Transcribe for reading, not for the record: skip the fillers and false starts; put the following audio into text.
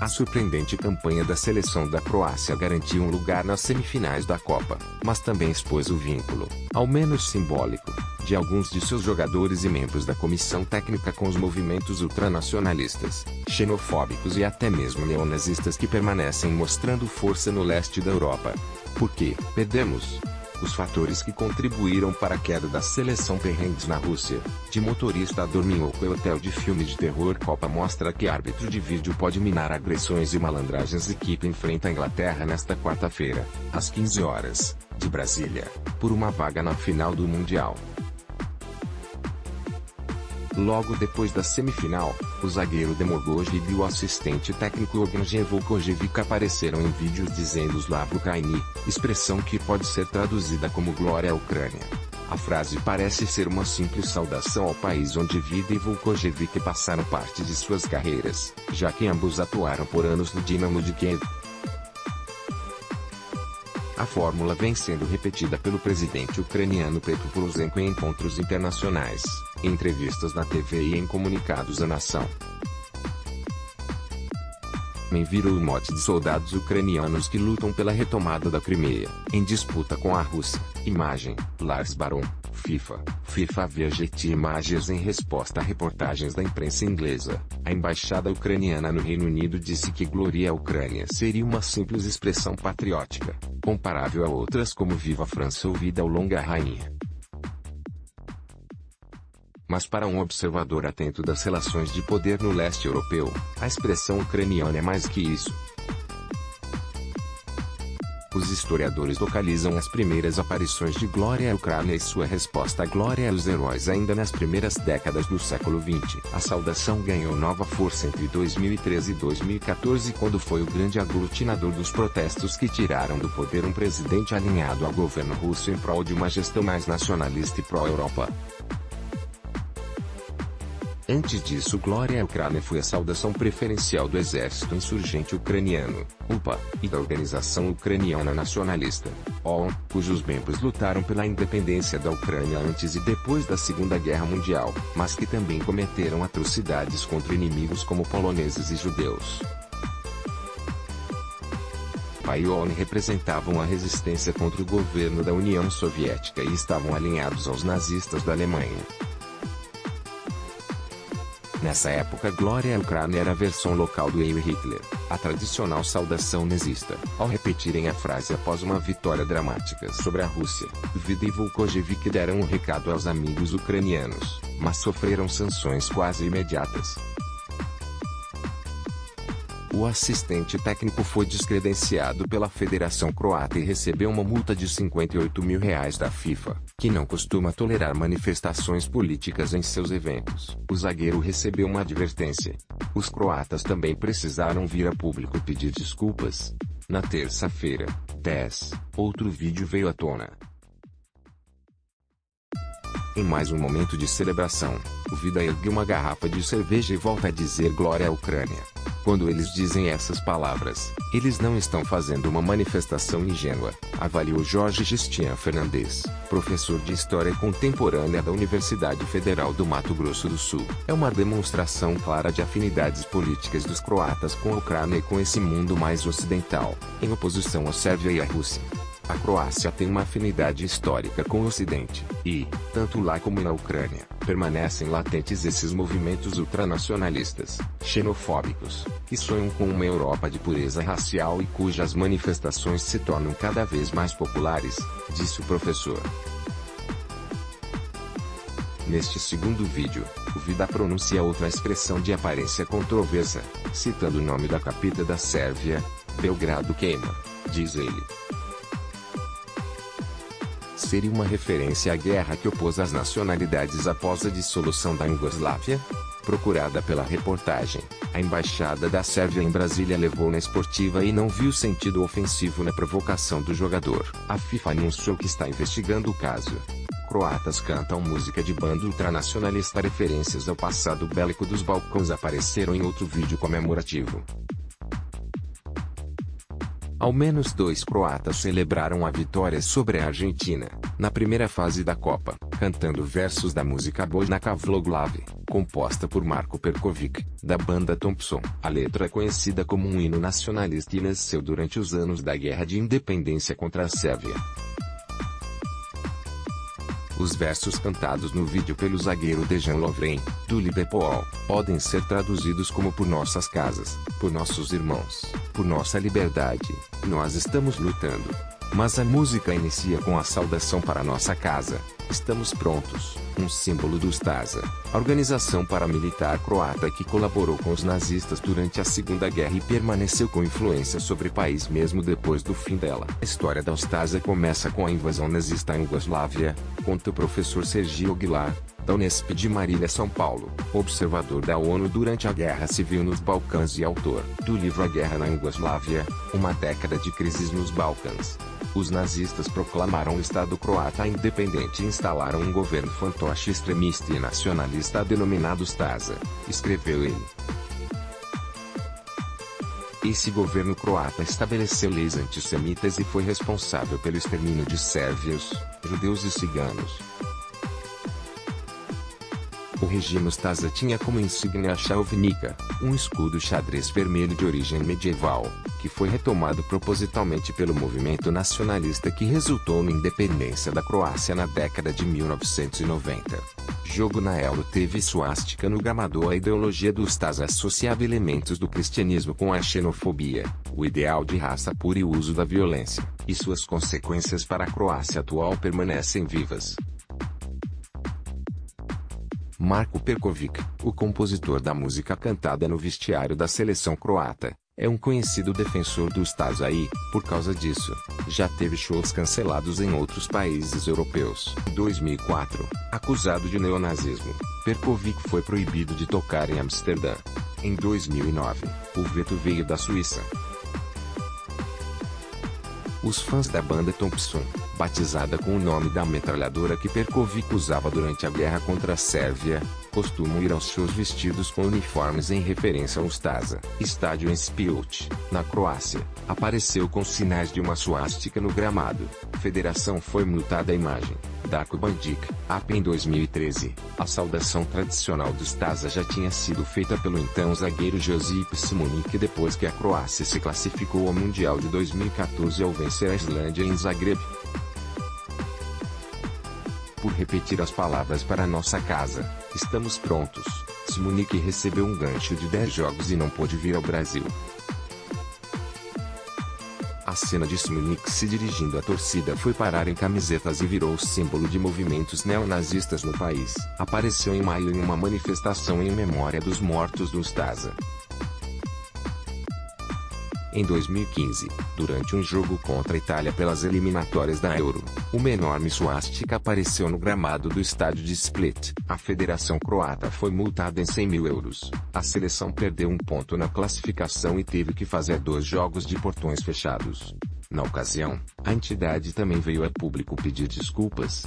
A surpreendente campanha da seleção da Croácia garantiu um lugar nas semifinais da Copa, mas também expôs o vínculo, ao menos simbólico, de alguns de seus jogadores e membros da comissão técnica com os movimentos ultranacionalistas, xenofóbicos e até mesmo neonazistas que permanecem mostrando força no leste da Europa. Por que perdemos? Os fatores que contribuíram para a queda da seleção: perrengues na Rússia, de motorista a dorminhoco em hotel de filme de terror. Copa mostra que árbitro de vídeo pode minar agressões e malandragens. Equipe enfrenta a Inglaterra nesta quarta-feira, às 15 horas, de Brasília, por uma vaga na final do Mundial. Logo depois da semifinal, o zagueiro Demirovic e o assistente técnico Evgeny Vukojevic apareceram em vídeos dizendo Slava Ukraini, expressão que pode ser traduzida como Glória à Ucrânia. A frase parece ser uma simples saudação ao país onde Vida e Vukojevic passaram parte de suas carreiras, já que ambos atuaram por anos no Dinamo de Kiev. A fórmula vem sendo repetida pelo presidente ucraniano Petro Poroshenko em encontros internacionais, em entrevistas na TV e em comunicados à nação. Virou o mote de soldados ucranianos que lutam pela retomada da Crimeia, em disputa com a Rússia. Imagem, Lars Baron, FIFA. FIFA havia Getty Images em resposta a reportagens da imprensa inglesa. A embaixada ucraniana no Reino Unido disse que Glória à Ucrânia seria uma simples expressão patriótica, comparável a outras como Viva a França ou Vida ao Longa Rainha. Mas para um observador atento das relações de poder no leste europeu, a expressão ucraniana é mais que isso. Os historiadores localizam as primeiras aparições de Glória à Ucrânia e sua resposta à glória aos heróis ainda nas primeiras décadas do século XX. A saudação ganhou nova força entre 2013 e 2014, quando foi o grande aglutinador dos protestos que tiraram do poder um presidente alinhado ao governo russo em prol de uma gestão mais nacionalista e pró-Europa. Antes disso, Glória à Ucrânia foi a saudação preferencial do exército insurgente ucraniano, UPA, e da Organização Ucraniana Nacionalista, OUN, cujos membros lutaram pela independência da Ucrânia antes e depois da Segunda Guerra Mundial, mas que também cometeram atrocidades contra inimigos como poloneses e judeus. A OUN representavam a resistência contra o governo da União Soviética e estavam alinhados aos nazistas da Alemanha. Nessa época, Glória à Ucrânia era a versão local do Heil Hitler, a tradicional saudação nazista. Ao repetirem a frase após uma vitória dramática sobre a Rússia, Vida e Vukojevic deram um recado aos amigos ucranianos, mas sofreram sanções quase imediatas. O assistente técnico foi descredenciado pela Federação Croata e recebeu uma multa de R$58 mil da FIFA, que não costuma tolerar manifestações políticas em seus eventos. O zagueiro recebeu uma advertência. Os croatas também precisaram vir a público pedir desculpas. Na terça-feira, 10, outro vídeo veio à tona. Em mais um momento de celebração, o Vida ergue uma garrafa de cerveja e volta a dizer Glória à Ucrânia. Quando eles dizem essas palavras, eles não estão fazendo uma manifestação ingênua, avaliou Jorge Cristian Fernandes, professor de História Contemporânea da Universidade Federal do Mato Grosso do Sul. É uma demonstração clara de afinidades políticas dos croatas com a Ucrânia e com esse mundo mais ocidental, em oposição à Sérvia e à Rússia. A Croácia tem uma afinidade histórica com o Ocidente, e, tanto lá como na Ucrânia, permanecem latentes esses movimentos ultranacionalistas, xenofóbicos, que sonham com uma Europa de pureza racial e cujas manifestações se tornam cada vez mais populares, disse o professor. Neste segundo vídeo, o Vida pronuncia outra expressão de aparência controversa, citando o nome da capital da Sérvia, Belgrado queima, diz ele. Seria uma referência à guerra que opôs as nacionalidades após a dissolução da Iugoslávia? Procurada pela reportagem, a embaixada da Sérvia em Brasília levou na esportiva e não viu sentido ofensivo na provocação do jogador. A FIFA anunciou que está investigando o caso. Croatas cantam música de banda ultranacionalista. Referências ao passado bélico dos Balcãs apareceram em outro vídeo comemorativo. Ao menos 2 croatas celebraram a vitória sobre a Argentina, na primeira fase da Copa, cantando versos da música Bojnaka Vloglav, composta por Marko Perkovic, da banda Thompson. A letra é conhecida como um hino nacionalista e nasceu durante os anos da Guerra de Independência contra a Sérvia. Os versos cantados no vídeo pelo zagueiro Dejan Lovren, do Liverpool, podem ser traduzidos como por nossas casas, por nossos irmãos, por nossa liberdade, nós estamos lutando. Mas a música inicia com a saudação para nossa casa, estamos prontos, um símbolo do Stasa, a organização paramilitar croata que colaborou com os nazistas durante a Segunda Guerra e permaneceu com influência sobre o país mesmo depois do fim dela. A história da Stasa começa com a invasão nazista em Iugoslávia, conta o professor Sergio Aguilar, da Unesp de Marília, São Paulo, observador da ONU durante a Guerra Civil nos Balcãs e autor do livro A Guerra na Iugoslávia, uma década de crises nos Balcãs. Os nazistas proclamaram o Estado croata independente e instalaram um governo fantoche extremista e nacionalista denominado Stasa, escreveu ele. Esse governo croata estabeleceu leis antissemitas e foi responsável pelo extermínio de sérvios, judeus e ciganos. O regime Stasa tinha como insígnia a chauvinica, um escudo xadrez vermelho de origem medieval, que foi retomado propositalmente pelo movimento nacionalista que resultou na independência da Croácia na década de 1990. Jogo na Euro teve suástica no gramado. A ideologia do Stasa associava elementos do cristianismo com a xenofobia, o ideal de raça pura e o uso da violência, e suas consequências para a Croácia atual permanecem vivas. Marko Perkovic, o compositor da música cantada no vestiário da seleção croata, é um conhecido defensor do Stasa e, por causa disso, já teve shows cancelados em outros países europeus. Em 2004, acusado de neonazismo, Perkovic foi proibido de tocar em Amsterdã. Em 2009, o veto veio da Suíça. Os fãs da banda Thompson, batizada com o nome da metralhadora que Perkovic usava durante a guerra contra a Sérvia, costumam ir aos shows vestidos com uniformes em referência ao Stasa. Estádio em Split, na Croácia, apareceu com sinais de uma suástica no gramado. Federação foi multada. A imagem, Darko Bandic, AP em 2013. A saudação tradicional do Stasa já tinha sido feita pelo então zagueiro Josip Šimunik depois que a Croácia se classificou ao Mundial de 2014 ao vencer a Islândia em Zagreb. Por repetir as palavras para nossa casa, estamos prontos, Šimunik recebeu um gancho de 10 jogos e não pôde vir ao Brasil. A cena de Šimunik se dirigindo à torcida foi parar em camisetas e virou símbolo de movimentos neonazistas no país. Apareceu em maio em uma manifestação em memória dos mortos do Stasa. Em 2015, durante um jogo contra a Itália pelas eliminatórias da Euro, uma enorme suástica apareceu no gramado do estádio de Split. A Federação Croata foi multada em 100 mil euros. A seleção perdeu um ponto na classificação e teve que fazer 2 jogos de portões fechados. Na ocasião, a entidade também veio a público pedir desculpas,